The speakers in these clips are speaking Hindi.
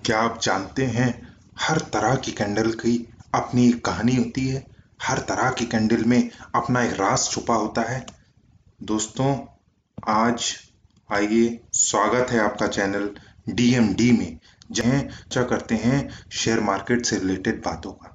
क्या आप जानते हैं, हर तरह की कैंडल की अपनी एक कहानी होती है। हर तरह की कैंडल में अपना एक राज छुपा होता है। दोस्तों, आज आइए, स्वागत है आपका चैनल DMD में, जहाँ चर्चा करते हैं शेयर मार्केट से रिलेटेड बातों का।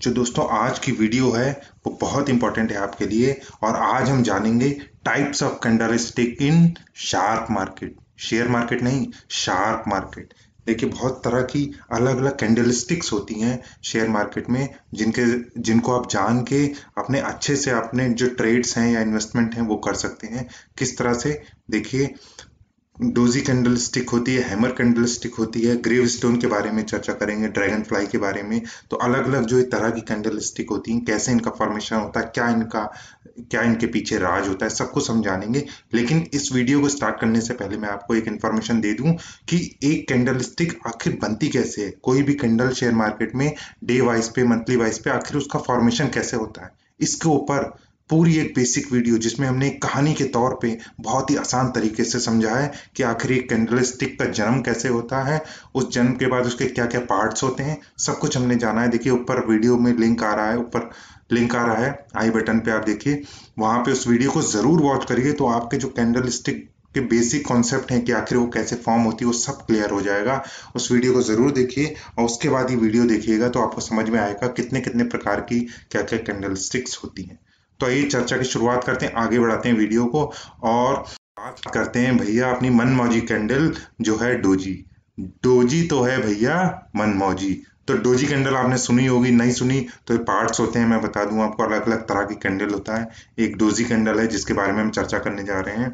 जो दोस्तों आज की वीडियो है वो बहुत इंपॉर्टेंट है आपके लिए, और आज हम जानेंगे types of candlestick in sharp market. Share market नहीं, शार्प मार्केट। देखिए, बहुत तरह की अलग अलग कैंडलस्टिक्स होती हैं शेयर मार्केट में, जिनको आप जान के अपने अच्छे से अपने जो ट्रेड्स हैं या इन्वेस्टमेंट हैं वो कर सकते हैं। किस तरह से, देखिए, डोजी कैंडल स्टिक होती है, हैमर कैंडल स्टिक होती है, ग्रेव स्टोन के बारे में चर्चा करेंगे, ड्रैगन फ्लाई के बारे में। तो अलग अलग जो तरह की कैंडल स्टिक होती हैं, कैसे इनका फॉर्मेशन होता है, क्या इनके पीछे राज होता है, सब कुछ समझानेंगे। लेकिन इस वीडियो को स्टार्ट करने से पहले मैं आपको एक इन्फॉर्मेशन दे दूं कि एक कैंडल स्टिक आखिर बनती कैसे है। कोई भी कैंडल शेयर मार्केट में डे वाइज पे, मंथली वाइज पे आखिर उसका फॉर्मेशन कैसे होता है, इसके ऊपर पूरी एक बेसिक वीडियो, जिसमें हमने एक कहानी के तौर पे बहुत ही आसान तरीके से समझा है कि आखिर एक कैंडल स्टिक का जन्म कैसे होता है, उस जन्म के बाद उसके क्या क्या पार्ट्स होते हैं, सब कुछ हमने जाना है। देखिए, ऊपर वीडियो में लिंक आ रहा है, ऊपर लिंक आ रहा है आई बटन पे, आप देखिए, वहां पे उस वीडियो को जरूर वॉच करिए। तो आपके जो कैंडल स्टिक के बेसिक कॉन्सेप्ट हैं कि आखिर वो कैसे फॉर्म होती है, वो सब क्लियर हो जाएगा। उस वीडियो को जरूर देखिए और उसके बाद ही वीडियो देखिएगा, तो आपको समझ में आएगा कितने कितने प्रकार की क्या क्या कैंडल स्टिक्स होती हैं। तो आइए चर्चा की शुरुआत करते हैं, आगे बढ़ाते हैं वीडियो को और बात करते हैं भैया अपनी मनमौजी कैंडल जो है डोजी। डोजी तो है भैया मनमौजी। तो डोजी कैंडल आपने सुनी होगी, नहीं सुनी तो ये पार्ट्स होते हैं, मैं बता दूं आपको। अलग अलग तरह की कैंडल होता है। एक डोजी कैंडल है जिसके बारे में हम चर्चा करने जा रहे हैं।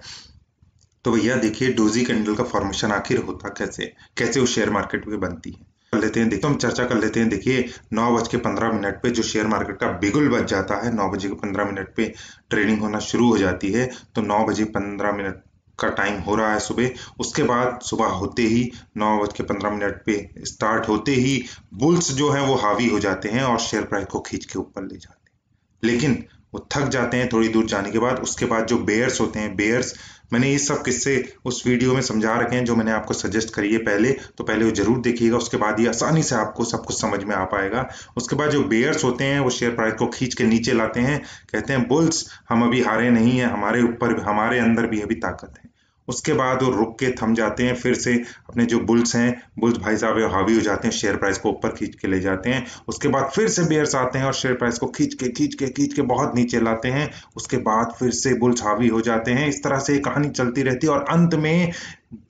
तो भैया देखिए, डोजी कैंडल का फॉर्मेशन आखिर होता कैसे, कैसे वो शेयर मार्केट में बनती है, कर लेते हैं। देखिए, तो हम चर्चा कर लेते हैं। देखिए, 9:15 पे जो शेयर मार्केट का बिगुल बज जाता है, 9:15 पे ट्रेडिंग होना शुरू हो जाती है। तो 9:15 का टाइम हो रहा है सुबह। उसके बाद सुबह होते ही 9:15 पे स्टार्ट होते ही बुल्स जो है वो हावी हो जाते हैं और शेयर प्राइस को खींच के ऊपर ले जाते हैं। लेकिन वो थक जाते हैं थोड़ी दूर जाने के बाद। उसके बाद जो बेयर्स होते हैं, बेयर्स, मैंने ये सब किस्से उस वीडियो में समझा रखे हैं जो मैंने आपको सजेस्ट करी है पहले, तो पहले वो जरूर देखिएगा, उसके बाद ये आसानी से आपको सब कुछ समझ में आ पाएगा। उसके बाद जो बेयर्स होते हैं वो शेयर प्राइस को खींच के नीचे लाते हैं, कहते हैं बुल्स हम अभी हारे नहीं है, हमारे ऊपर, हमारे अंदर भी अभी ताकत है। उसके बाद वो रुक के थम जाते हैं, फिर से अपने जो बुल्स हैं, बुल्स भाई साहब हावी हो जाते हैं, शेयर प्राइस को ऊपर खींच के ले जाते हैं। उसके बाद फिर से बेयर्स आते हैं और शेयर प्राइस को खींच के बहुत नीचे लाते हैं। उसके बाद फिर से बुल्स हावी हो जाते हैं। इस तरह से कहानी चलती रहती है और अंत में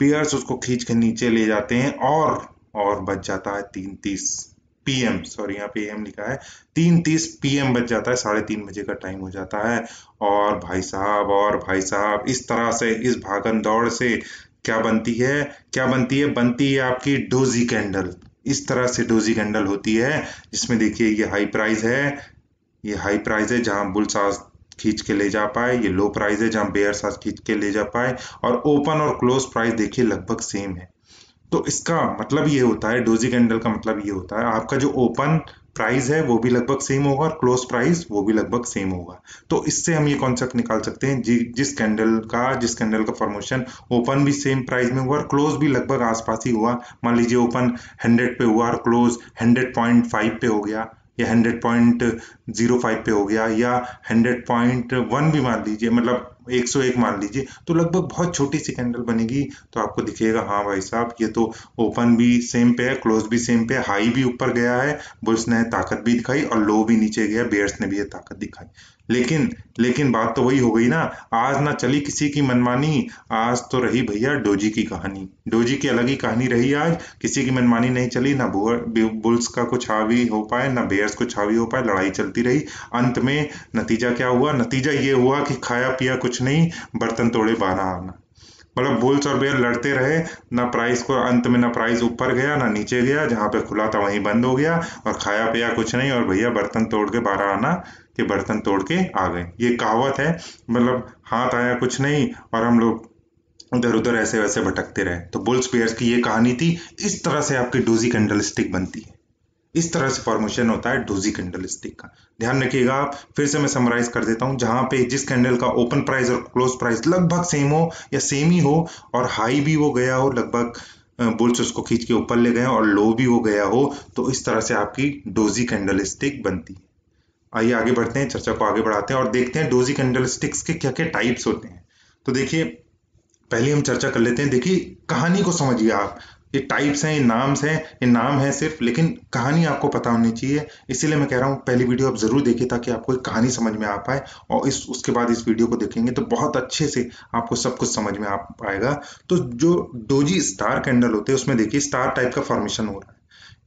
बेयर्स उसको खींच के नीचे ले जाते हैं और बच जाता है 3:30 PM, सॉरी यहाँ पे AM लिखा है, 3:30 PM बच जाता है, 3:30 का टाइम हो जाता है। और भाई साहब इस तरह से, इस भागम दौड़ से क्या बनती है, बनती है आपकी डोजी कैंडल। इस तरह से डोजी कैंडल होती है, जिसमें देखिए ये हाई प्राइस है, ये हाई प्राइस है जहां बुल सास खींच के ले जा पाए, ये लो प्राइस है जहां बेयर सास खींच के ले जा पाए, और ओपन और क्लोज प्राइस देखिए लगभग सेम है। तो इसका मतलब ये होता है, डोजी कैंडल का मतलब ये होता है, आपका जो ओपन प्राइस है वो भी लगभग सेम होगा और क्लोज प्राइस वो भी लगभग सेम होगा। तो इससे हम ये कॉन्सेप्ट निकाल सकते हैं, जिस कैंडल का फॉर्मेशन ओपन भी सेम प्राइस में हुआ और क्लोज भी लगभग आसपास ही हुआ, मान लीजिए ओपन 100 पे हुआ और क्लोज 100.5 पे हो गया, या 100.05 पे हो गया, या 100.1 भी मान लीजिए, मतलब 101 मान लीजिए, तो लगभग बहुत छोटी सी कैंडल बनेगी। तो आपको दिखेगा हाँ भाई साहब, ये तो ओपन भी सेम पे है, क्लोज भी सेम पे है, हाई भी ऊपर गया है, बुल्स ने ताकत भी दिखाई, और लो भी नीचे गया, बेयर्स ने भी ये ताकत दिखाई। लेकिन बात तो वही हो गई ना, आज ना चली किसी की मनमानी, आज तो रही भैया डोजी की कहानी। डोजी की अलग ही कहानी रही आज, किसी की मनमानी नहीं चली, ना बुल्स का कुछ हावी हो पाए, ना बेयर्स कुछ हावी हो पाए, लड़ाई चलती रही। अंत में नतीजा क्या हुआ? नतीजा ये हुआ कि खाया पिया कुछ नहीं, बर्तन तोड़े 12 आना। मतलब बुल्स और बेयर लड़ते रहे, ना प्राइस को, अंत में ना प्राइस ऊपर गया ना नीचे गया, जहां पे खुला था वहीं बंद हो गया, और खाया पिया कुछ नहीं, और भैया बर्तन तोड़ के 12 आना के बर्तन तोड़ के आ गए। ये कहावत है, मतलब हाथ आया कुछ नहीं और हम लोग इधर उधर ऐसे वैसे भटकते रहे। तो बुल्स बेयर्स की ये कहानी थी। इस तरह से आपकी डोजी कैंडल स्टिक बनती है, इस तरह से फॉर्मेशन होता है डोजी कैंडल स्टिक का। ध्यान रखिएगा आप, फिर से मैं समराइज कर देता हूं, जहां पे जिस कैंडल का ओपन प्राइस और क्लोज प्राइस लगभग सेम हो या सेम ही हो, और हाई भी वो गया हो लगभग बुल्स उसको खींच के ऊपर ले गए और लो भी हो गया हो, तो इस तरह से आपकी डोजी कैंडलस्टिक बनती है। आइए आगे बढ़ते हैं, चर्चा को आगे बढ़ाते हैं और देखते हैं डोजी कैंडलस्टिक्स के क्या क्या टाइप्स होते हैं। तो देखिए, पहले हम चर्चा कर लेते हैं। देखिए, कहानी को समझिए आप। ये टाइप्स हैं, ये नाम्स हैं, ये नाम है सिर्फ, लेकिन कहानी आपको पता होनी चाहिए। इसीलिए मैं कह रहा हूँ पहली वीडियो आप जरूर देखिए ताकि आपको एक कहानी समझ में आ पाए, और उसके बाद इस वीडियो को देखेंगे तो बहुत अच्छे से आपको सब कुछ समझ में आ पाएगा। तो जो डोजी स्टार कैंडल होते हैं उसमें देखिए स्टार टाइप का फॉर्मेशन हो रहा है।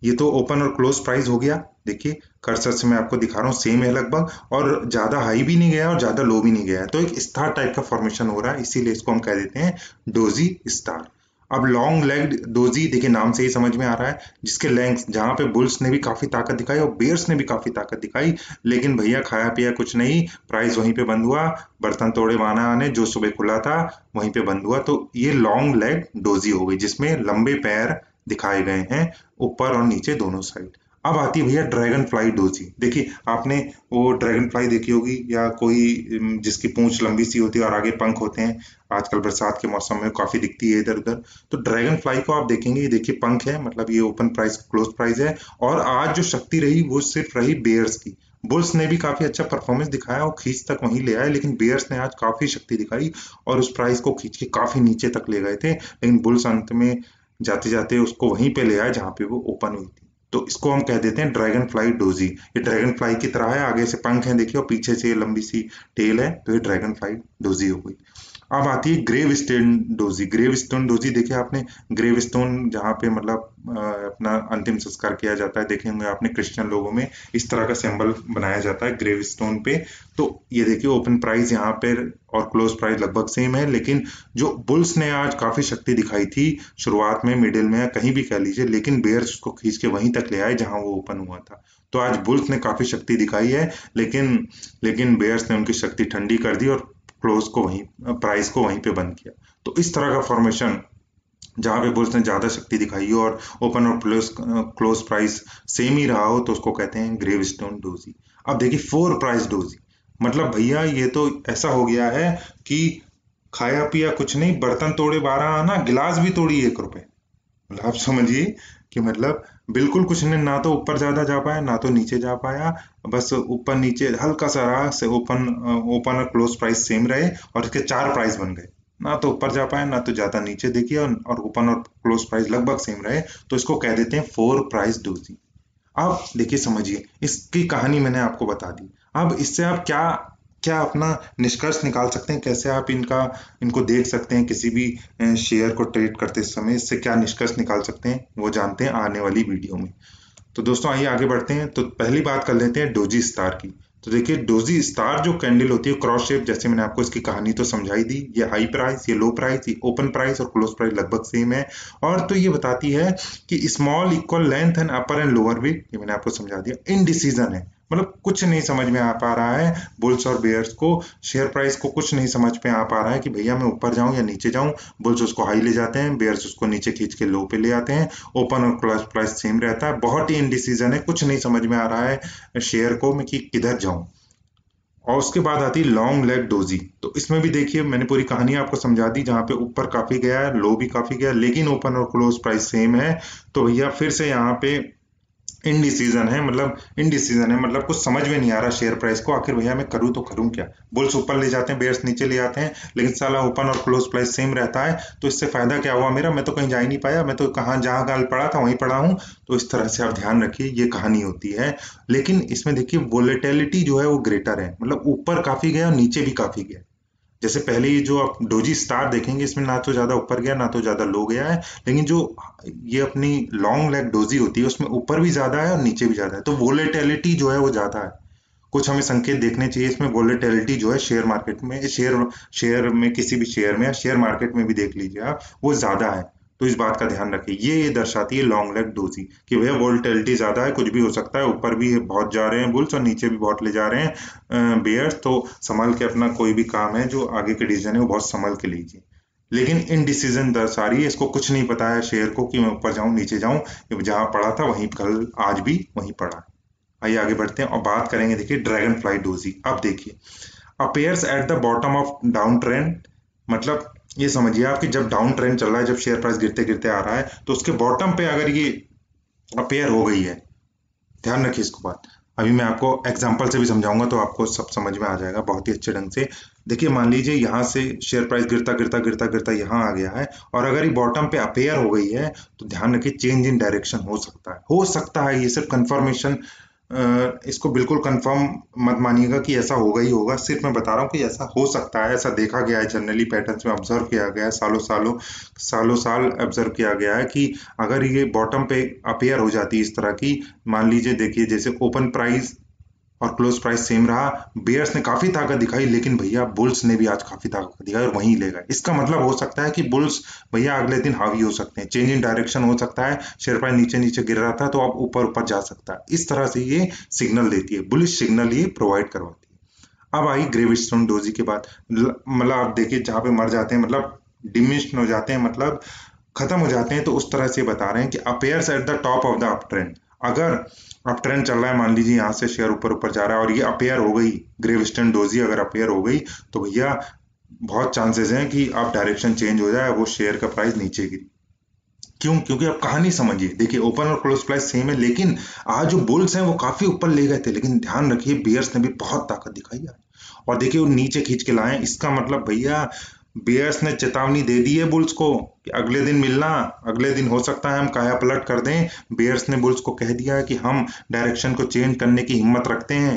ये तो ओपन और क्लोज प्राइस हो गया। देखिए कर्सर से मैं आपको दिखा रहा हूँ, सेम है लगभग, और ज्यादा हाई भी नहीं गया और ज्यादा लो भी नहीं गया है, तो एक स्टार टाइप का फॉर्मेशन हो रहा है, इसीलिए इसको हम कह देते हैं डोजी स्टार। अब लॉन्ग लेग्ड डोजी, देखिए नाम से ही समझ में आ रहा है, जिसके लेंथ जहां पे बुल्स ने भी काफी ताकत दिखाई और बेयर्स ने भी काफी ताकत दिखाई, लेकिन भैया खाया पिया कुछ नहीं, प्राइस वहीं पे बंद हुआ, बर्तन तोड़े वाना आने, जो सुबह खुला था वहीं पे बंद हुआ। तो ये लॉन्ग लेग डोजी हो गई, जिसमें लंबे पैर दिखाए गए हैं ऊपर और नीचे दोनों साइड। अब आती है भैया ड्रैगन फ्लाई डोजी। देखिए आपने वो ड्रैगन फ्लाई देखी होगी, या कोई जिसकी पूंछ लंबी सी होती है और आगे पंख होते हैं, आजकल बरसात के मौसम में काफी दिखती है इधर उधर। तो ड्रैगन फ्लाई को आप देखेंगे, ये देखिए पंख है, मतलब ये ओपन प्राइस क्लोज प्राइस है। और आज जो शक्ति रही वो सिर्फ रही बेयर्स की। बुल्स ने भी काफी अच्छा परफॉर्मेंस दिखाया और खींच तक वहीं ले आए, लेकिन बेयर्स ने आज काफी शक्ति दिखाई और उस प्राइस को खींच के काफी नीचे तक ले गए थे, लेकिन बुल्स अंत में जाते जाते उसको वहीं पे ले आए जहां पे वो ओपन हुई थी। तो इसको हम कह देते हैं ड्रैगन फ्लाई डोजी। ये ड्रैगन फ्लाई की तरह है, आगे से पंख है देखिए और पीछे से लंबी सी टेल है, तो ये ड्रैगन फ्लाई डोजी हो गई। अब आती है grave stone doji. Grave stone doji देखिए आपने, ग्रेव स्टोन जहाँ पे मतलब अपना अंतिम संस्कार किया जाता है, देखे होंगे आपने क्रिश्चियन लोगों में इस तरह का सिंबल बनाया जाता है ग्रेव स्टोन पे। तो ये देखिए ओपन प्राइस यहाँ पे और क्लोज प्राइस लगभग सेम है, लेकिन जो बुल्स ने आज काफी शक्ति दिखाई थी शुरुआत में, मिडिल में, कहीं भी कह लीजिए, लेकिन बेयर्स उसको खींच के वहीं तक ले आए जहां वो ओपन हुआ था। तो आज बुल्स ने काफी शक्ति दिखाई है, लेकिन बेयर्स ने उनकी शक्ति ठंडी कर दी और क्लोज को वहीं, प्राइस को वहीं पे बंद किया। तो इस तरह का फॉर्मेशन जहां पे बुल्स ने ज्यादा शक्ति दिखाई हो और ओपन और क्लोज प्राइस सेम ही रहा हो, तो उसको कहते हैं ग्रेव स्टोन डोजी। अब देखिए फोर प्राइस डोजी, मतलब भैया ये तो ऐसा हो गया है कि खाया पिया कुछ नहीं, बर्तन तोड़े 12 आना, गिलास भी तोड़ी 1 रुपए। मतलब आप समझिए कि मतलब बिल्कुल कुछ नहीं, ना तो ऊपर ज्यादा जा पाया ना तो नीचे जा पाया, बस ऊपर नीचे हल्का सा रहा से ओपन और क्लोज प्राइस सेम रहे और इसके 4 प्राइस बन गए, ना तो ऊपर जा पाया ना तो ज्यादा नीचे देखिए, और ओपन और क्लोज प्राइस लगभग सेम रहे, तो इसको कह देते हैं 4 प्राइस डोजी। अब देखिए समझिए, इसकी कहानी मैंने आपको बता दी। अब इससे आप क्या क्या अपना निष्कर्ष निकाल सकते हैं, कैसे आप इनको देख सकते हैं किसी भी शेयर को ट्रेड करते समय, इससे क्या निष्कर्ष निकाल सकते हैं वो जानते हैं आने वाली वीडियो में। तो दोस्तों आइए आगे बढ़ते हैं। तो पहली बात कर लेते हैं डोजी स्टार की। तो देखिए डोजी स्टार जो कैंडल होती है क्रॉस शेप, जैसे मैंने आपको इसकी कहानी तो समझाई दी, ये हाई प्राइस, ये लो प्राइस, ये ओपन प्राइस और क्लोज प्राइस लगभग सेम है। और तो ये बताती है कि small equal length and upper and lower wick, ये मैंने आपको समझा दिया। इनडिसीजन है, मतलब कुछ नहीं समझ में आ पा रहा है बुल्स और बेयर्स को, शेयर प्राइस को कुछ नहीं समझ में आ पा रहा है कि भैया मैं ऊपर जाऊं या नीचे जाऊं। बुल्स उसको हाई ले जाते हैं, बेयर्स उसको नीचे खींच के लो पे ले आते हैं, ओपन और क्लोज प्राइस सेम रहता है। बहुत ही इनडिसीजन है, कुछ नहीं समझ में आ रहा है शेयर को मैं कि किधर जाऊं। और उसके बाद आती है लॉन्ग लेग डोजी। तो इसमें भी देखिए मैंने पूरी कहानी आपको समझा दी, जहां पे ऊपर काफी गया है, लो भी काफी गया, लेकिन ओपन और क्लोज प्राइस सेम है। तो भैया फिर से यहाँ पे इनडिसीजन है, मतलब कुछ समझ में नहीं आ रहा शेयर प्राइस को, आखिर भैया मैं करूं तो करूं क्या। बुल्स ऊपर ले जाते हैं, बेयर्स नीचे ले आते हैं, लेकिन साला ओपन और क्लोज प्राइस सेम रहता है, तो इससे फायदा क्या हुआ मेरा, मैं तो कहीं जा ही नहीं पाया, मैं तो कहाँ जहां गाल पड़ा था वहीं पड़ा हूं। तो इस तरह से आप ध्यान रखिए, ये कहानी होती है। लेकिन इसमें देखिए वोलेटिलिटी जो है वो ग्रेटर है, मतलब ऊपर काफी गया और नीचे भी काफी गया। जैसे पहले ये जो आप डोजी स्टार देखेंगे, इसमें ना तो ज्यादा ऊपर गया ना तो ज्यादा लो गया है, लेकिन जो ये अपनी लॉन्ग लेग डोजी होती है उसमें ऊपर भी ज्यादा है और नीचे भी ज्यादा है, तो वोलेटिलिटी जो है वो ज्यादा है। कुछ हमें संकेत देखने चाहिए इसमें, वोलेटिलिटी जो है शेयर मार्केट में, शेयर में, किसी भी शेयर में या शेयर मार्केट में भी देख लीजिए आप, वो ज्यादा है। तो इस बात का ध्यान रखिए, ये दर्शाती है लॉन्ग लेग डोजी कि भैया वोलेटिलिटी ज्यादा है, कुछ भी हो सकता है, ऊपर भी बहुत जा रहे हैं बुल्स और नीचे भी बहुत ले जा रहे हैं बेयर्स, तो संभल के अपना कोई भी काम है जो आगे के डिसीजन है वो बहुत संभल के लीजिए। लेकिन इनडिसीजन दर्शा रही है, इसको कुछ नहीं पता है शेयर को कि मैं ऊपर जाऊं नीचे जाऊं, जहां पड़ा था वहीं कल आज भी वहीं पड़ा। आइए आगे बढ़ते हैं और बात करेंगे देखिए ड्रैगन फ्लाई डोजी। अब देखिए, appears at the bottom of down trend, मतलब ये समझिए आप कि जब डाउन ट्रेंड चल रहा है, जब शेयर प्राइस गिरते गिरते आ रहा है, तो उसके बॉटम पे अगर ये अपेयर हो गई है, ध्यान रखिए इसको बात। अभी मैं आपको एग्जांपल से भी समझाऊंगा तो आपको सब समझ में आ जाएगा बहुत ही अच्छे ढंग से। देखिए मान लीजिए यहाँ से शेयर प्राइस गिरता गिरता गिरता गिरता यहाँ आ गया है, और अगर ये बॉटम पे अपेयर हो गई है तो ध्यान रखिए चेंज इन डायरेक्शन हो सकता है, हो सकता है। ये सिर्फ कंफर्मेशन, इसको बिल्कुल कंफर्म मत मानिएगा कि ऐसा होगा ही होगा, सिर्फ मैं बता रहा हूँ कि ऐसा हो सकता है, ऐसा देखा गया है, जनरली पैटर्न्स में ऑब्जर्व किया गया है, सालों साल ऑब्जर्व किया गया है कि अगर ये बॉटम पे अपेयर हो जाती है इस तरह की, मान लीजिए देखिए जैसे ओपन प्राइस और क्लोज प्राइस सेम रहा, बेयर्स ने काफी ताकत दिखाई, लेकिन भैया बुल्स ने भी आज काफी ताकत दिखाई और वहीं ले गए। इसका मतलब हो सकता है कि बुल्स भैया अगले दिन हावी हो सकते हैं, चेंज इन डायरेक्शन हो सकता है, शेयर प्राइस नीचे नीचे गिर रहा था तो आप ऊपर ऊपर जा सकता है। इस तरह से ये सिग्नल देती है, बुलिश सिग्नल ये प्रोवाइड करवाती है। अब आई ग्रेविस्टोन डोजी के बाद, मतलब आप देखिए जहां पे मर जाते हैं, मतलब डिमिनिश हो जाते हैं, मतलब खत्म हो जाते हैं, तो उस तरह से बता रहे हैं कि appears at the top of the up trend. अगर अप ट्रेंड चल रहा है, मान लीजिए यहाँ से शेयर ऊपर ऊपर जा रहा है और ये अपेयर हो गई, ग्रेविस्टन डोजी अगर अपेयर हो गई, तो भैया बहुत चांसेस हैं कि अब डायरेक्शन चेंज हो जाए, वो शेयर का प्राइस नीचे गिरी। क्यों? क्योंकि आप कहानी समझिए, देखिए ओपन और क्लोज प्राइस सेम है, लेकिन आज जो बुल्स हैं वो काफी ऊपर ले गए थे, लेकिन ध्यान रखिए बियर्स ने भी बहुत ताकत दिखाई आज, और देखिए वो नीचे खींच के लाए। इसका मतलब भैया बियर्स ने चेतावनी दे दी है बुल्स को कि अगले दिन मिलना, अगले दिन हो सकता है हम काया पलट कर दें। बियर्स ने बुल्स को कह दिया है कि हम डायरेक्शन को चेंज करने की हिम्मत रखते हैं।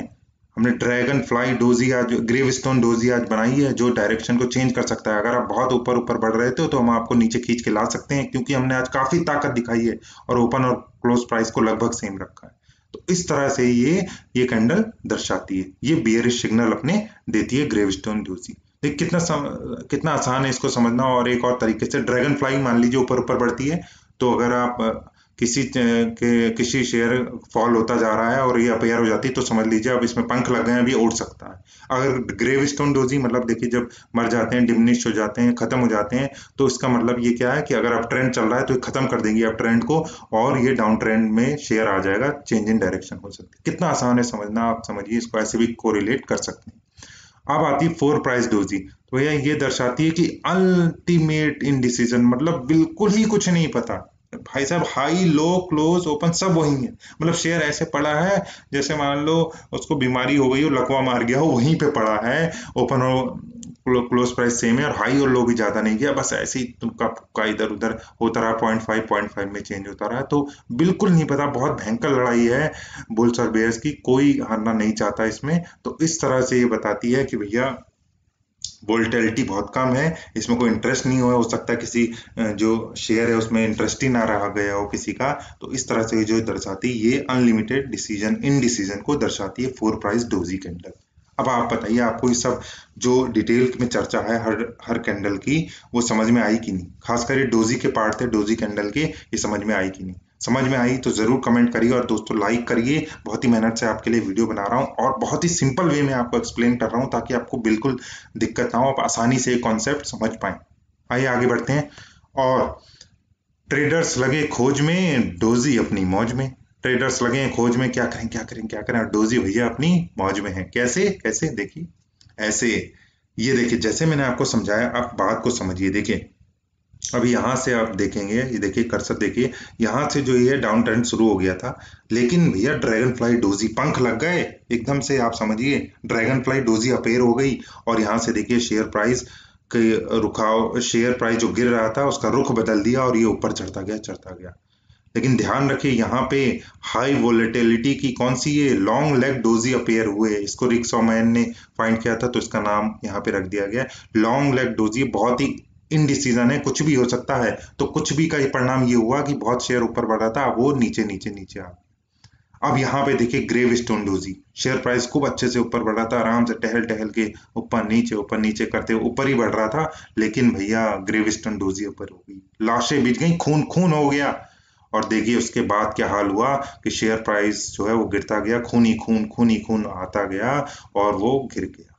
हमने ड्रैगन फ्लाई डोजी आज, ग्रेवस्टोन डोजी आज बनाई है जो डायरेक्शन को चेंज कर सकता है। अगर आप बहुत ऊपर ऊपर बढ़ रहे थे तो हम आपको नीचे खींच के ला सकते हैं, क्योंकि हमने आज काफी ताकत दिखाई है और ओपन और क्लोज प्राइस को लगभग सेम रखा है। तो इस तरह से ये कैंडल दर्शाती है, ये बियरिश सिग्नल अपने देती है ग्रेवस्टोन डोजी। देख कितना आसान है इसको समझना। और एक और तरीके से ड्रैगन फ्लाई मान लीजिए ऊपर ऊपर बढ़ती है, तो अगर आप किसी शेयर फॉल होता जा रहा है और ये अपेयर हो जाती है, तो समझ लीजिए अब इसमें पंख लग गए हैं, अभी उड़ सकता है। अगर ग्रेवस्टोन डोजी मतलब देखिए जब मर जाते हैं, डिमिनिश हो जाते हैं, खत्म हो जाते हैं, तो इसका मतलब ये क्या है कि अगर अब ट्रेंड चल रहा है तो ये खत्म कर देंगे अब ट्रेंड को, और ये डाउन ट्रेंड में शेयर आ जाएगा, चेंज इन डायरेक्शन हो सकती है। कितना आसान है समझना, आप समझिए इसको ऐसे भी कोरिलेट कर सकते हैं। अब आती है फोर प्राइस डोजी, तो ये दर्शाती है कि अल्टीमेट इनडिसीजन, मतलब बिल्कुल ही कुछ नहीं पता भाई साहब, हाई लो क्लोज ओपन सब वही है। मतलब शेयर ऐसे पड़ा है जैसे मान लो उसको बीमारी हो गई हो, लकवा मार गया हो, वहीं पे पड़ा है। ओपन और क्लोज प्राइस सेम है और हाई और लो भी ज्यादा नहीं गया, बस ऐसे ही तुमका फुक्का इधर उधर होता रहा, 0.5 में चेंज होता रहा। तो बिल्कुल नहीं पता, बहुत भयंकर लड़ाई है बुल्स और बेयर्स की, कोई हारना नहीं चाहता इसमें। तो इस तरह से ये बताती है कि भैया वोलेटिलिटी बहुत कम है, इसमें कोई इंटरेस्ट नहीं हो सकता है किसी जो शेयर है उसमें इंटरेस्ट ही ना रहा गया हो किसी का। तो इस तरह से जो दर्शाती है ये अनलिमिटेड डिसीजन इनडिसीजन को दर्शाती है फोर प्राइस डोजी कैंडल। अब आप बताइए आपको ये सब जो डिटेल में चर्चा है हर हर कैंडल की, वो समझ में आई कि नहीं? खासकर ये डोजी के पार्ट थे डोजी कैंडल के, ये समझ में आई कि नहीं? समझ में आई तो जरूर कमेंट करिए, और दोस्तों लाइक करिए। बहुत ही मेहनत से आपके लिए वीडियो बना रहा हूँ और बहुत ही सिंपल वे में आपको एक्सप्लेन कर रहा हूँ ताकि आपको बिल्कुल दिक्कत ना हो, आप आसानी से कॉन्सेप्ट समझ पाए। आइए आगे बढ़ते हैं। और ट्रेडर्स लगे खोज में, डोजी अपनी मौज में। ट्रेडर्स लगे हैं खोज में, क्या करें क्या करें क्या करें, और डोजी भैया अपनी मौज में है। कैसे कैसे? देखिए ऐसे, ये देखिए जैसे मैंने आपको समझाया, आप बात को समझिए। देखिए अभी यहाँ से आप देखेंगे, ये देखिए कर्सर देखिए, यहाँ से जो ये डाउन ट्रेंड शुरू हो गया था, लेकिन भैया ड्रैगन फ्लाई डोजी पंख लग गए एकदम से, आप समझिए ड्रैगन फ्लाई डोजी अपेयर हो गई, और यहाँ से देखिए शेयर प्राइस के रुखाव, शेयर प्राइस जो गिर रहा था उसका रुख बदल दिया और ये ऊपर चढ़ता गया। लेकिन ध्यान रखिए यहाँ पे हाई वोलेटिलिटी की कौन सी, ये लॉन्ग लेग डोजी अपेयर हुए, इसको रिक सॉमैन ने फाइंड किया था तो इसका नाम यहाँ पे रख दिया गया लॉन्ग लेग डोजी। बहुत ही इनडिसीजन है, कुछ भी हो सकता है। तो कुछ भी का परिणाम ये हुआ कि बहुत शेयर ऊपर बढ़ रहा था, वो नीचे नीचे नीचे आ। अब यहाँ पे देखिए grave stone doji, share price खूब अच्छे से ऊपर बढ़ रहा था, आराम से टहल टहल के ऊपर नीचे करते ऊपर ही बढ़ रहा था, लेकिन भैया ग्रेव स्टोन डोजी ऊपर हो गई, लाशें बिछ गई, खून खून हो गया। और देखिए उसके बाद क्या हाल हुआ कि शेयर प्राइस जो है वो गिरता गया, खून ही खून आता गया और वो गिर गया।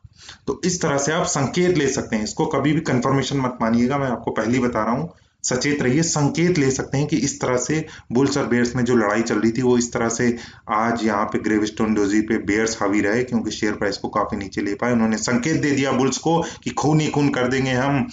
तो इस तरह से आप संकेत ले सकते हैं, इसको कभी भी कंफर्मेशन मत मानिएगा, मैं आपको पहले ही बता रहा हूँ, सचेत रहिए। संकेत ले सकते हैं कि इस तरह से बुल्स और बेयर्स में जो लड़ाई चल रही थी वो इस तरह से आज यहाँ पे ग्रेवस्टोन डोजी पे बेयर्स हावी रहे, क्योंकि शेयर प्राइस को काफी नीचे ले पाए। उन्होंने संकेत दे दिया बुल्स को कि खून ही खून कर देंगे हम,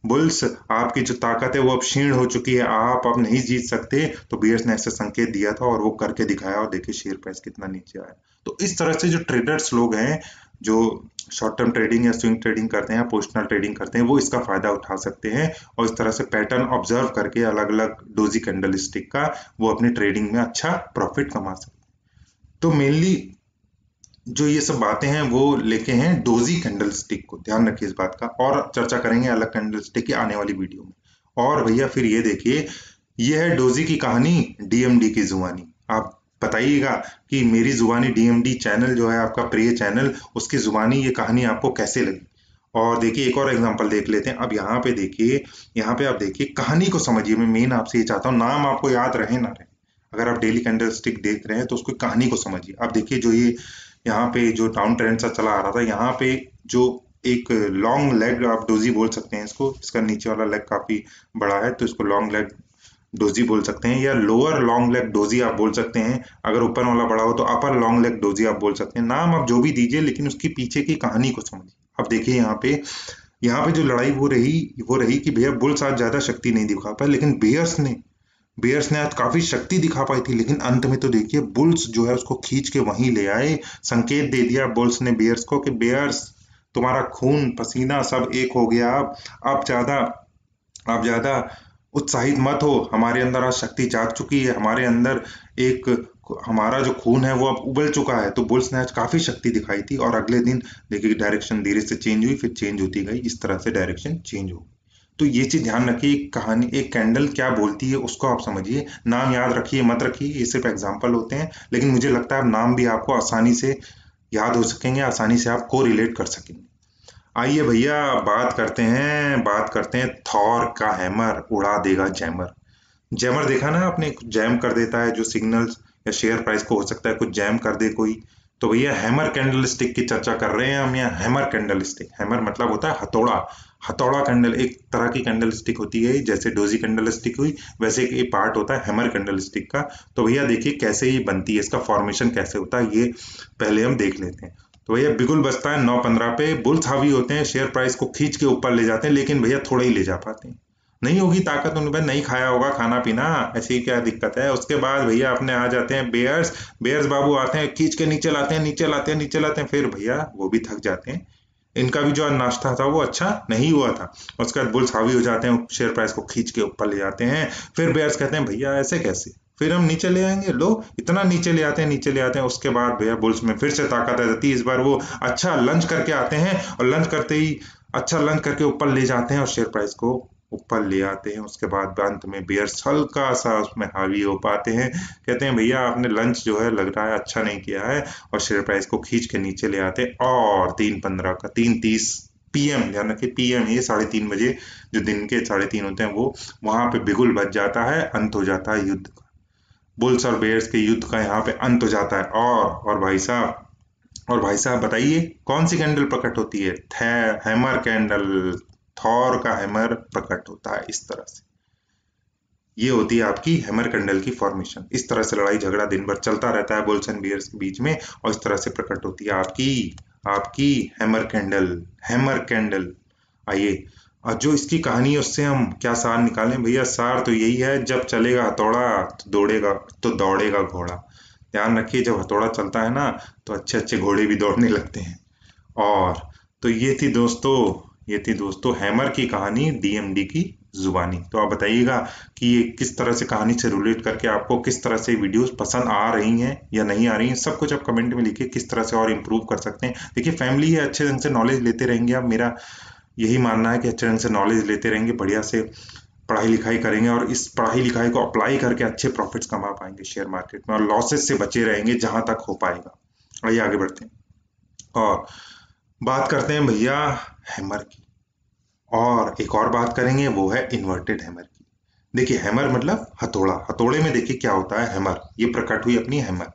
बुल्स आपकी जो ताकत है वो अब क्षीण हो चुकी है, आप अब नहीं जीत सकते। तो बियर्स ने ऐसे संकेत दिया था और वो करके दिखाया और देखिए शेयर प्राइस कितना नीचे आया। तो इस तरह से जो ट्रेडर्स लोग हैं, जो शॉर्ट टर्म ट्रेडिंग या स्विंग ट्रेडिंग करते हैं या पोजिशनल ट्रेडिंग करते हैं, वो इसका फायदा उठा सकते हैं और इस तरह से पैटर्न ऑब्जर्व करके अलग अलग डोजी कैंडल स्टिक का वो अपनी ट्रेडिंग में अच्छा प्रॉफिट कमा सकते हैं। तो मेनली जो ये सब बातें हैं वो लेके हैं डोजी कैंडल स्टिक को, ध्यान रखिए इस बात का, और चर्चा करेंगे अलग कैंडल स्टिक की आने वाली वीडियो में। और भैया फिर ये देखिए, ये है डोजी की कहानी, डीएमडी की जुबानी। आप बताइएगा कि मेरी जुबानी डीएमडी चैनल जो है आपका प्रिय चैनल, उसकी जुबानी ये कहानी आपको कैसे लगी। और देखिए एक और एग्जांपल देख लेते हैं। अब यहाँ पे देखिए, यहाँ पे आप देखिए कहानी को समझिए। मैं मेन आपसे ये चाहता हूँ, नाम आपको याद रहे ना रहे, अगर आप डेली कैंडल स्टिक देख रहे हैं तो उसकी कहानी को समझिए। आप देखिए जो ये यहाँ पे जो डाउन ट्रेंड सा चला आ रहा था, यहाँ पे जो एक लॉन्ग लेग आप डोजी बोल सकते हैं इसको, इसका नीचे वाला लेग काफी बड़ा है तो इसको लॉन्ग लेग डोजी बोल सकते हैं, या लोअर लॉन्ग लेग डोजी आप बोल सकते हैं। अगर ऊपर वाला बड़ा हो तो अपर लॉन्ग लेग डोजी आप बोल सकते हैं। नाम आप जो भी दीजिए, लेकिन उसकी पीछे की कहानी को समझिए। अब देखिए यहाँ पे जो लड़ाई वो रही कि भैया बुल्स आज ज्यादा शक्ति नहीं दिखा पाए, लेकिन बेयर्स ने आज काफी शक्ति दिखा पाई थी। लेकिन अंत में तो देखिए बुल्स जो है उसको खींच के वहीं ले आए। संकेत दे दिया बुल्स ने बेयर्स को कि बेयर्स, तुम्हारा खून पसीना सब एक हो गया। अब ज्यादा उत्साहित मत हो, हमारे अंदर आज शक्ति जाग चुकी है, हमारा जो खून है वो अब उबल चुका है। तो बुल्स ने आज काफी शक्ति दिखाई थी और अगले दिन देखिए डायरेक्शन धीरे से चेंज हुई, फिर चेंज होती गई, इस तरह से डायरेक्शन चेंज हो। तो ये चीज ध्यान रखिए, कहानी एक कैंडल क्या बोलती है उसको आप समझिए। नाम याद रखिए मत रखिए, ये सिर्फ एग्जाम्पल होते हैं, लेकिन मुझे लगता है नाम भी आपको आसानी से याद हो सकेंगे, आसानी से आप को रिलेट कर सकेंगे। आइए भैया बात करते हैं थॉर का हैमर उड़ा देगा जैमर। जैमर देखा ना आपने, जैम कर देता है जो सिग्नल्स या शेयर प्राइस को, हो सकता है कुछ जैम कर दे कोई। तो भैया हैमर कैंडल स्टिक की चर्चा कर रहे हैं हम यहाँ। हैमर कैंडल स्टिक, हैमर मतलब होता है हथौड़ा। हथौड़ा कैंडल एक तरह की कैंडल स्टिक होती है, जैसे डोजी कैंडल स्टिक हुई वैसे एक पार्ट होता है हैमर कैंडल स्टिक का। तो भैया देखिए कैसे ये बनती है, इसका फॉर्मेशन कैसे होता है, ये पहले हम देख लेते हैं। तो भैया बिगुल बजता है 9:15 पे, बुल्स हावी होते हैं, शेयर प्राइस को खींच के ऊपर ले जाते हैं, लेकिन भैया थोड़ा ही ले जा पाते हैं। नहीं होगी ताकत उनमें, नहीं खाया होगा खाना पीना, ऐसी क्या दिक्कत है। उसके बाद भैया अपने आ जाते हैं बेयर्स बाबू आते हैं, खींच के नीचे लाते हैं, फिर भैया वो भी थक जाते हैं। इनका भी जो नाश्ता था वो अच्छा नहीं हुआ था। उसके बाद बुल्स हावी हो जाते हैं, शेयर प्राइस को खींच के ऊपर ले जाते हैं। फिर बेयर्स कहते हैं भैया ऐसे कैसे, फिर हम नीचे ले आएंगे, लो इतना नीचे ले आते हैं। उसके बाद भैया बुल्स में फिर से ताकत आ जाती है। इस बार वो अच्छा लंच करके आते हैं और लंच करते ही अच्छा लंच करके ऊपर ले जाते हैं और शेयर प्राइस को ऊपर ले आते हैं। उसके बाद अंत में बेयर्स हल्का सा उसमें हावी हो पाते हैं, कहते हैं भैया आपने लंच जो है लग रहा है अच्छा नहीं किया है, और शेयर प्राइस को खींच के नीचे ले आते हैं। और 3:30 पीएम, ध्यान रखिए पीएम, ये 3:30 बजे, जो दिन के 3:30 होते हैं, वो वहां पे बिगुल बज जाता है, अंत हो जाता है युद्ध का। बुल्स और बेयर्स के युद्ध का यहाँ पे अंत हो जाता है। और भाई साहब बताइए कौन सी कैंडल प्रकट होती है? हैमर कैंडल, थॉर का हैमर प्रकट होता है इस तरह से। ये होती है आपकी हैमर कैंडल की फॉर्मेशन। इस तरह से लड़ाई झगड़ा दिन भर चलता रहता है बुल्स एंड बियर्स के बीच में, और इस तरह से प्रकट होती है आपकी हैमर कैंडल। आइए, और जो इसकी कहानी है उससे हम क्या सार निकालें? भैया सार तो यही है, जब चलेगा हथौड़ा तो दौड़ेगा घोड़ा। ध्यान रखिए जब हथौड़ा चलता है ना तो अच्छे अच्छे घोड़े भी दौड़ने लगते हैं। और तो ये थी दोस्तों हैमर की कहानी, डीएमडी की जुबानी। तो आप बताइएगा कि ये किस तरह से कहानी से रिलेट करके आपको किस तरह से वीडियोस पसंद आ रही हैं या नहीं आ रही हैं, सब कुछ आप कमेंट में लिखिए। किस तरह से और इम्प्रूव कर सकते हैं। देखिए फैमिली है, अच्छे ढंग से नॉलेज लेते रहेंगे आप, मेरा यही मानना है कि अच्छे ढंग से नॉलेज लेते रहेंगे, बढ़िया से पढ़ाई लिखाई करेंगे और इस पढ़ाई लिखाई को अप्लाई करके अच्छे प्रॉफिट्स कमा पाएंगे शेयर मार्केट में, और लॉसेस से बचे रहेंगे जहां तक हो पाएगा। आइए आगे बढ़ते हैं और बात करते हैं भैया हैमर की, और एक और बात करेंगे वो है इन्वर्टेड हैमर की। देखिए हैमर मतलब हथौड़ा, हथौड़े में देखिए क्या होता है हैमर, ये प्रकट हुई अपनी हैमर।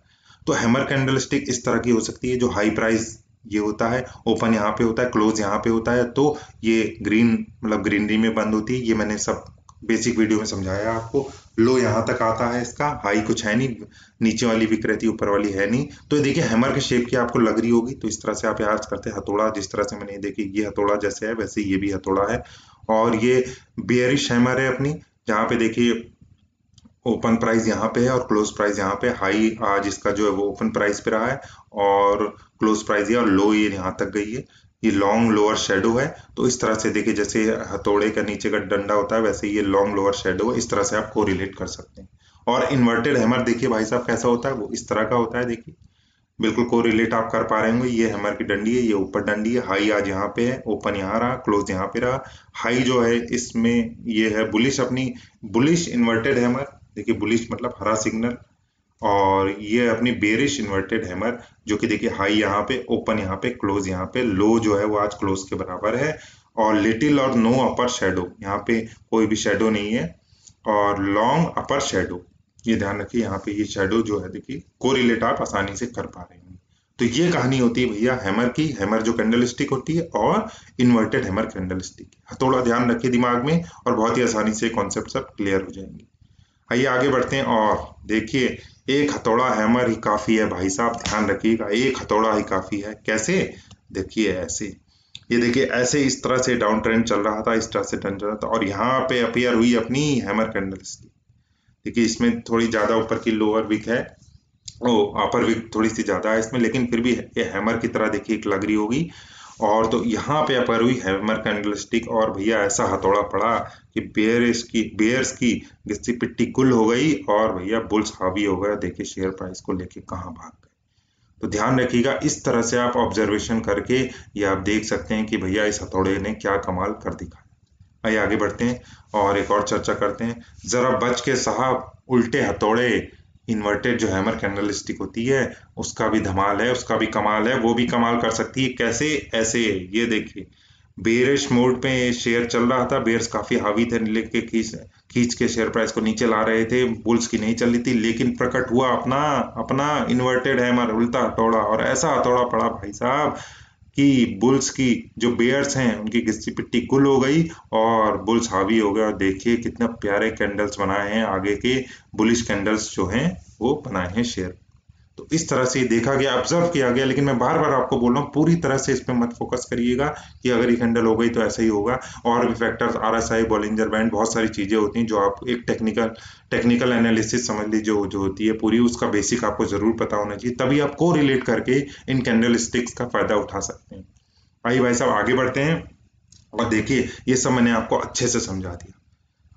तो हैमर कैंडल स्टिक इस तरह की हो सकती है, जो हाई प्राइस ये होता है, ओपन यहाँ पे होता है, क्लोज यहाँ पे होता है, तो ये ग्रीन मतलब ग्रीनरी में बंद होती है। ये मैंने सब बेसिक वीडियो में समझाया आपको। लो यहाँ तक आता है इसका, हाई कुछ है नहीं, नीचे वाली विक रहती है, ऊपर वाली है नहीं। तो देखिए हैमर के शेप की आपको लग रही होगी, तो इस तरह से आप याद करते हैं हथौड़ा, जिस तरह से मैंने देखी ये हथौड़ा जैसे है वैसे ये भी हथौड़ा है। और ये बेयरिश हैमर है अपनी, जहाँ पे देखिए ओपन प्राइस यहाँ पे है और क्लोज प्राइस यहाँ पे। हाई आज इसका जो है वो ओपन प्राइस पे रहा है और क्लोज प्राइस ये और लो ये यहाँ तक गई है। ये लॉन्ग लोअर शेडो है। तो इस तरह से देखिए, जैसे हथौड़े का नीचे का डंडा होता है वैसे ये लॉन्ग लोअर शेडो है। इस तरह से आप कोरिलेट कर सकते हैं। और इन्वर्टेड हैमर देखिए भाई साहब कैसा होता है, वो इस तरह का होता है। देखिए बिल्कुल कोरिलेट आप कर पा रहे होंगे। ये हैमर की डंडी है, ये ऊपर डंडी है। हाई आज यहाँ पे है, ओपन यहाँ रहा, क्लोज यहाँ पे रहा। हाई जो है इसमें ये है बुलिश, अपनी बुलिश इन्वर्टेड हैमर। देखिए बुलिश मतलब हरा सिग्नल। और ये अपनी बेरिश इन्वर्टेड हैमर, जो कि देखिए हाई यहाँ पे, ओपन यहाँ पे, क्लोज यहाँ पे। लो जो है वो आज क्लोज के बराबर है। और लिटिल और नो अपर शेडो, यहाँ पे कोई भी शेडो नहीं है। और लॉन्ग अपर शेडो, ये ध्यान रखिए, यहाँ पे ये शेडो जो है देखिए कोरिलेट आप आसानी से कर पा रहे हैं। तो ये कहानी होती है भैया हैमर की। हैमर जो कैंडल स्टिक होती है और इन्वर्टेड हैमर कैंडल स्टिक। थोड़ा ध्यान रखिए दिमाग में और बहुत ही आसानी से कॉन्सेप्ट सब क्लियर हो जाएंगे। आइए आगे बढ़ते हैं। और देखिए एक हथौड़ा हैमर ही काफी है भाई साहब, ध्यान रखिएगा, एक हथौड़ा ही काफी है। कैसे? देखिए ऐसे, ये देखिए ऐसे इस तरह से डाउन ट्रेंड चल रहा था, इस तरह से टर्न चल रहा था और यहाँ पे अपीयर हुई अपनी हैमर कैंडल स्टिक। देखिए इसमें थोड़ी ज्यादा ऊपर की लोअर विक है, ओ अपर विक थोड़ी सी ज्यादा है इसमें, लेकिन फिर भी ये हैमर की तरह देखिए एक लग रही होगी। और तो यहाँ पे अपर हुई हैमर कैंडलस्टिक और भैया ऐसा हथौड़ा पड़ा कि बेयर्स की गिस्सी पिट्टी गुल हो गई और भैया बुल्स हावी हो गया। देखिए शेयर प्राइस को लेके कहाँ भाग गए। तो ध्यान रखिएगा, इस तरह से आप ऑब्जर्वेशन करके ये आप देख सकते हैं कि भैया इस हथौड़े ने क्या कमाल कर दिखाया। आइए आगे बढ़ते हैं और एक और चर्चा करते हैं। जरा बच के साहब, उल्टे हथौड़े इन्वर्टेड जो हैमर कैंडलस्टिक होती है उसका भी धमाल है, उसका भी कमाल है। वो भी कमाल कर सकती है। कैसे? ऐसे, ये देखिए बेयरिश मोड पे शेयर चल रहा था, बेयर्स काफी हावी थे, लेके खींच खींच के शेयर प्राइस को नीचे ला रहे थे, बुल्स की नहीं चल रही थी, लेकिन प्रकट हुआ अपना अपना इन्वर्टेड हैमर, उल्टा हथौड़ा। और ऐसा हथौड़ा पड़ा भाई साहब कि बुल्स की जो बेयर्स हैं उनकी घिस्सी पिट्टी गुल हो गई और बुल्स हावी हो गए। और देखिए कितना प्यारे कैंडल्स बनाए हैं, आगे के बुलिश कैंडल्स जो हैं वो बनाए हैं शेयर। तो इस तरह से देखा गया, ऑब्जर्व किया गया। लेकिन मैं बार बार आपको बोल रहा हूँ पूरी तरह से इस पे मत फोकस करिएगा कि अगर ये कैंडल हो गई तो ऐसा ही होगा। और भी फैक्टर्स, आरएसआई, बॉलिंजर बैंड, बहुत सारी चीजें होती हैं जो आप एक टेक्निकल एनालिसिस समझ लीजिए जो होती है पूरी, उसका बेसिक आपको जरूर पता होना चाहिए, तभी आप को रिलेट करके इन कैंडल स्टिक्स का फायदा उठा सकते हैं। आइए भाई साहब आगे बढ़ते हैं। और देखिए ये सब मैंने आपको अच्छे से समझा दिया।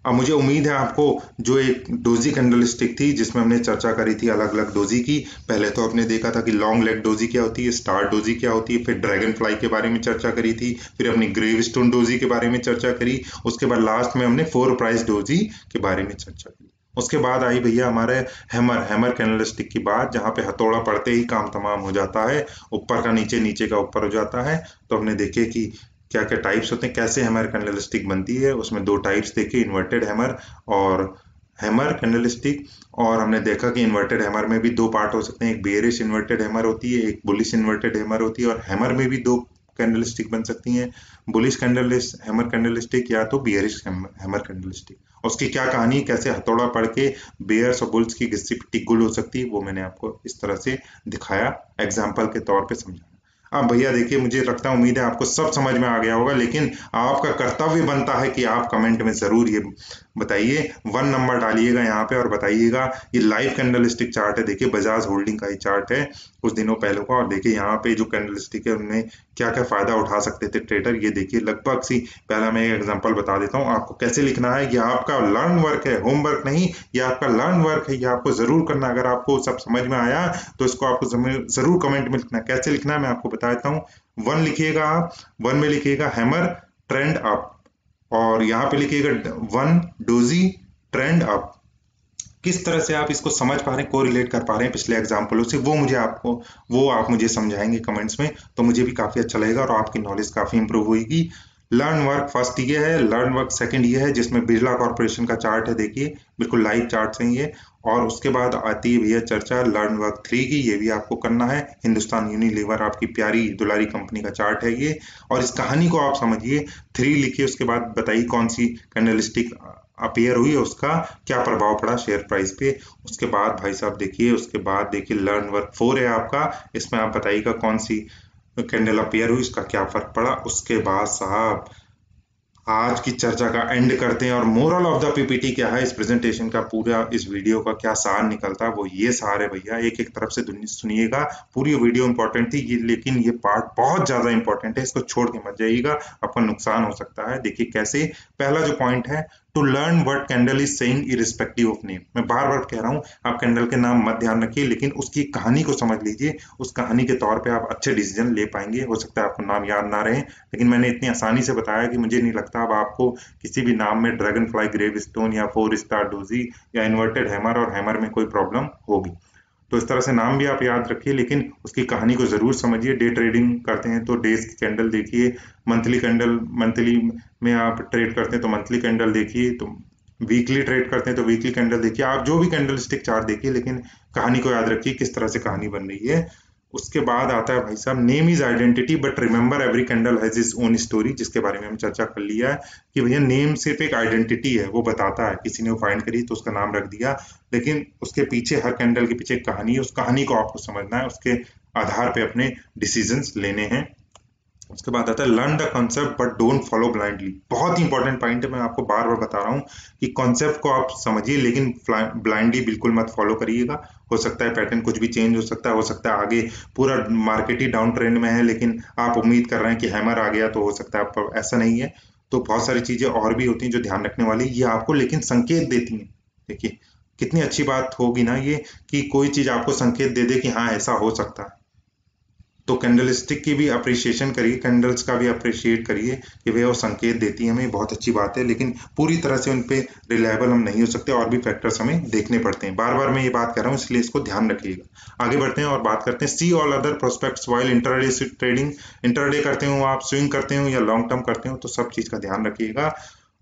अब मुझे उम्मीद है आपको जो एक डोजी कैंडल स्टिक थी जिसमें हमने चर्चा करी थी अलग अलग डोजी की। पहले तो आपने देखा था कि लॉन्ग लेग डोजी क्या होती है, स्टार डोजी क्या होती है, फिर ड्रैगन फ्लाई के बारे में चर्चा करी थी, फिर अपनी ग्रेव स्टोन डोजी के बारे में चर्चा करी, उसके बाद लास्ट में हमने 4 प्राइस डोजी के बारे में चर्चा करी। उसके बाद आई भैया हमारे हैमर कैंडल स्टिक की बात, जहां पे हथौड़ा पड़ते ही काम तमाम हो जाता है, ऊपर का नीचे, नीचे का ऊपर हो जाता है। तो हमने देखे कि क्या क्या टाइप्स होते हैं, कैसे हैमर कैंडल स्टिक बनती है। उसमें 2 टाइप्स देखे, इन्वर्टेड हैमर और हैमर कैंडल स्टिक। और हमने देखा कि इन्वर्टेड हैमर में भी 2 पार्ट हो सकते हैं, एक बेयरिश इन्वर्टेड हैमर होती है, एक बुलिश इन्वर्टेड हैमर होती है। और हैमर में भी 2 कैंडल स्टिक बन सकती हैं, bullish candle hammer candle stick या तो बेयरिश हैमर कैंडल स्टिक। उसकी क्या कहानी, कैसे हथौड़ा पड़ के बेयर्स और बुल्स की घिस्सी पिट्टी गुल हो सकती है, वो मैंने आपको इस तरह से दिखाया, एग्जाम्पल के तौर पे समझाया। अब भैया देखिए, मुझे लगता है, उम्मीद है आपको सब समझ में आ गया होगा, लेकिन आपका कर्तव्य बनता है कि आप कमेंट में जरूर ये बताइए, 1 नंबर डालिएगा यहाँ पे और बताइएगा। ये लाइव कैंडल स्टिक चार्ट है, देखिए बजाज होल्डिंग का ये चार्ट है कुछ दिनों पहले का। और देखिए यहाँ पे जो कैंडल स्टिक है उनमें क्या क्या फायदा उठा सकते थे ट्रेडर, ये देखिए लगभग सी। पहला मैं एक एग्जांपल बता देता हूँ आपको कैसे लिखना है। ये आपका लर्न वर्क है, होमवर्क नहीं, ये आपका लर्न वर्क है, ये आपको जरूर करना। अगर आपको सब समझ में आया तो इसको आपको जरूर कमेंट में लिखना। कैसे लिखना है मैं आपको बता देता हूँ। 1 लिखिएगा आप, 1 में लिखिएगा हैमर ट्रेंड अप, और यहाँ पे लिखिएगा 1 डोजी ट्रेंड अप। किस तरह से आप इसको समझ पा रहे हैं, कोरिलेट कर पा रहे हैं पिछले एग्जाम्पलों से, वो आप मुझे समझाएंगे कमेंट्स में, तो मुझे भी काफी अच्छा लगेगा और आपकी नॉलेज काफी इंप्रूव होगी। लर्न वर्क फर्स्ट ये है, लर्न वर्क सेकंड ये है, जिसमें बिरला कॉर्पोरेशन का चार्ट है, देखिए बिल्कुल लाइव चार्ट है ये। और उसके बाद आती है भैया चर्चा लर्न वर्क 3 की, ये भी आपको करना है। हिंदुस्तान यूनिलीवर आपकी प्यारी दुलारी कंपनी का चार्ट है ये। और इस कहानी को आप समझिए, 3 लिखिए, उसके बाद बताइए कौन सी कैंडल स्टिक अपीयर हुई है, उसका क्या प्रभाव पड़ा शेयर प्राइस पे। उसके बाद भाई साहब देखिए, उसके बाद देखिए लर्न वर्क 4 है आपका, इसमें आप बताइएगा कौन सी कैंडल अपीयर हुई, इसका क्या फर्क पड़ा। उसके बाद साहब आज की चर्चा का एंड करते हैं और मोरल ऑफ द पीपीटी क्या है, इस प्रेजेंटेशन का पूरा, इस वीडियो का क्या सार निकलता है वो ये सार है भैया। एक एक तरफ से सुनिएगा, पूरी वीडियो इंपॉर्टेंट थी ये, लेकिन ये पार्ट बहुत ज्यादा इंपॉर्टेंट है, इसको छोड़ के मत जाइएगा, आपका नुकसान हो सकता है। देखिए कैसे, पहला जो पॉइंट है, to learn what candle is saying irrespective of name. मैं बार बार कह रहा हूँ, आप कैंडल के नाम मत ध्यान रखिए, लेकिन उसकी कहानी को समझ लीजिए, उस कहानी के तौर पे आप अच्छे डिसीजन ले पाएंगे। हो सकता है आपको नाम याद ना रहे, लेकिन मैंने इतनी आसानी से बताया कि मुझे नहीं लगता अब आपको किसी भी नाम में ड्रैगन फ्लाई ग्रेव स्टोन या 4 स्टार डोजी या इन्वर्टेड हैमर और हैमर में कोई प्रॉब्लम होगी। तो इस तरह से नाम भी आप याद रखिए, लेकिन उसकी कहानी को जरूर समझिए। डे ट्रेडिंग करते हैं तो डेज की कैंडल देखिए, मंथली कैंडल, मंथली में आप ट्रेड करते हैं तो मंथली कैंडल देखिए, तो वीकली ट्रेड करते हैं तो वीकली कैंडल देखिए, आप जो भी कैंडल स्टिक चार्ट देखिए, लेकिन कहानी को याद रखिए किस तरह से कहानी बन रही है। उसके बाद आता है भाई साहब, name is identity but remember every candle has is own story, जिसके बारे में हम चर्चा कर लिया है कि भैया नेम सिर्फ एक आइडेंटिटी है, वो बताता है, किसी ने वो फाइंड करी तो उसका नाम रख दिया, लेकिन उसके पीछे, हर कैंडल के पीछे एक कहानी है, उस कहानी को आपको समझना है, उसके आधार पे अपने डिसीजंस लेने हैं। उसके बाद आता है learn the concept but don't follow blindly. बहुत ही इंपॉर्टेंट पॉइंट है, मैं आपको बार बार बता रहा हूँ कि कॉन्सेप्ट को आप समझिए, लेकिन ब्लाइंडली बिल्कुल मत फॉलो करिएगा। हो सकता है पैटर्न कुछ भी चेंज हो सकता है आगे पूरा मार्केट ही डाउन ट्रेंड में है, लेकिन आप उम्मीद कर रहे हैं कि हैमर आ गया तो हो सकता है आप, ऐसा नहीं है। तो बहुत सारी चीजें और भी होती हैं जो ध्यान रखने वाली, ये आपको लेकिन संकेत देती हैं। देखिए कितनी अच्छी बात होगी ना ये, कि कोई चीज आपको संकेत दे दे कि हाँ ऐसा हो सकता है। तो कैंडलस्टिक की भी अप्रिशिएशन करिए, कैंडल्स का भी अप्रिशिएट करिए कि भैया वो संकेत देती है हमें, बहुत अच्छी बात है, लेकिन पूरी तरह से उन पे रिलायबल हम नहीं हो सकते, और भी फैक्टर्स हमें देखने पड़ते हैं। बार बार मैं ये बात कर रहा हूँ, इसलिए इसको ध्यान रखिएगा। आगे बढ़ते हैं और बात करते हैं see all other prospects while intraday trading. Intraday करते हो आप, स्विंग करते हो या लॉन्ग टर्म करते हो, तो सब चीज का ध्यान रखिएगा।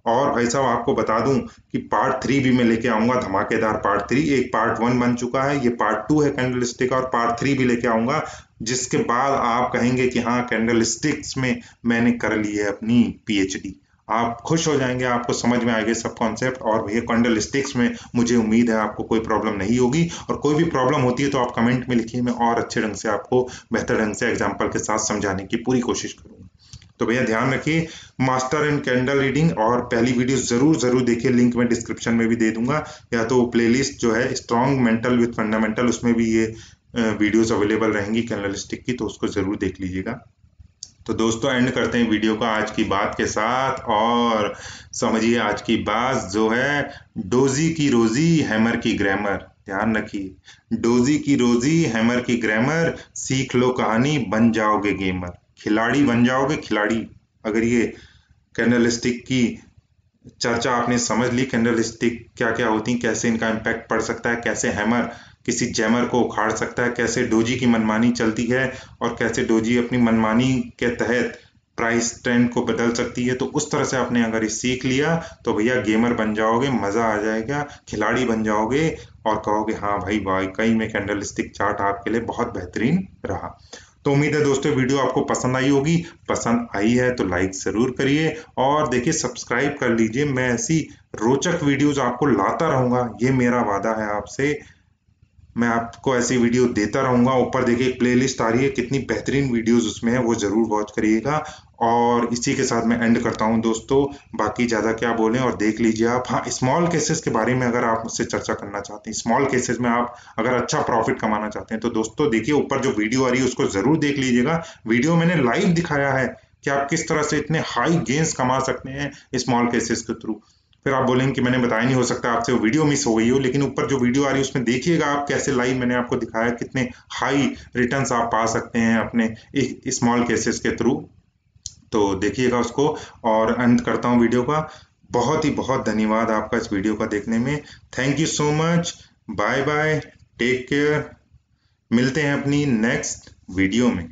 और भाई साहब आपको बता दूं कि पार्ट 3 भी मैं लेके आऊंगा, धमाकेदार पार्ट 3। एक पार्ट 1 बन चुका है, ये पार्ट 2 है कैंडलस्टिक, और पार्ट 3 भी लेके आऊंगा, जिसके बाद आप कहेंगे कि हाँ कैंडलस्टिक्स में मैंने कर ली है अपनी पीएचडी। आप खुश हो जाएंगे, आपको समझ में आएगा सब कॉन्सेप्ट। और भैया कैंडलस्टिक्स में मुझे उम्मीद है आपको कोई प्रॉब्लम नहीं होगी, और कोई भी प्रॉब्लम होती है तो आप कमेंट में लिखिए, मैं और अच्छे ढंग से आपको, बेहतर ढंग से एग्जाम्पल के साथ समझाने की पूरी कोशिश करूंगा। तो भैया ध्यान रखिए, मास्टर इन कैंडल रीडिंग, और पहली वीडियो जरूर देखिए, लिंक मैं डिस्क्रिप्शन में भी दे दूंगा, या तो प्लेलिस्ट जो है स्ट्रॉन्ग मेंटल विद फंडामेंटल, उसमें भी ये वीडियोस अवेलेबल रहेंगी कैंडलस्टिक की, तो उसको जरूर देख लीजिएगा। तो दोस्तों एंड करते हैं वीडियो का आज की बात के साथ, और समझिए आज की बात जो है, डोजी की रोजी हैमर की ग्रामर। ध्यान रखिए, डोजी की रोजी हैमर की ग्रामर, सीख लो कहानी बन जाओगे गेमर, खिलाड़ी बन जाओगे खिलाड़ी। अगर ये कैंडलस्टिक की चर्चा आपने समझ ली, कैंडलस्टिक क्या क्या होती, कैसे इनका इम्पैक्ट पड़ सकता है, कैसे हैमर किसी जैमर को उखाड़ सकता है, कैसे डोजी की मनमानी चलती है, और कैसे डोजी अपनी मनमानी के तहत प्राइस ट्रेंड को बदल सकती है, तो उस तरह से आपने अगर ये सीख लिया तो भैया गेमर बन जाओगे, मजा आ जाएगा, खिलाड़ी बन जाओगे, और कहोगे हाँ भाई वाकई में कैंडलस्टिक चार्ट आपके लिए बहुत बेहतरीन रहा। तो उम्मीद है दोस्तों वीडियो आपको पसंद आई होगी, पसंद आई है तो लाइक जरूर करिए, और देखिए सब्सक्राइब कर लीजिए, मैं ऐसी रोचक वीडियोस आपको लाता रहूंगा, ये मेरा वादा है आपसे। मैं आपको ऐसी वीडियो देता रहूंगा। ऊपर देखिए एक प्लेलिस्ट आ रही है, कितनी बेहतरीन वीडियोस उसमें है, वो जरूर वॉच करिएगा। और इसी के साथ मैं एंड करता हूं दोस्तों, बाकी ज्यादा क्या बोलें, और देख लीजिए आप। हाँ, स्मॉल केसेस के बारे में अगर आप मुझसे चर्चा करना चाहते हैं, स्मॉल केसेस में आप अगर अच्छा प्रॉफिट कमाना चाहते हैं, तो दोस्तों देखिए ऊपर जो वीडियो आ रही है उसको जरूर देख लीजिएगा। वीडियो मैंने लाइव दिखाया है कि आप किस तरह से इतने हाई गेन्स कमा सकते हैं स्मॉल केसेस के थ्रू। फिर आप बोलेंगे कि मैंने बताया नहीं, हो सकता है आपसे वो वीडियो मिस हो गई हो, लेकिन ऊपर जो वीडियो आ रही है उसमें देखिएगा आप कैसे लाइव मैंने आपको दिखाया, कितने हाई रिटर्न्स आप पा सकते हैं अपने स्मॉल केसेस के थ्रू। तो देखिएगा उसको, और अंत करता हूँ वीडियो का। बहुत ही बहुत धन्यवाद आपका इस वीडियो का देखने में। Thank you so much, bye bye, take care, मिलते हैं अपनी नेक्स्ट वीडियो में।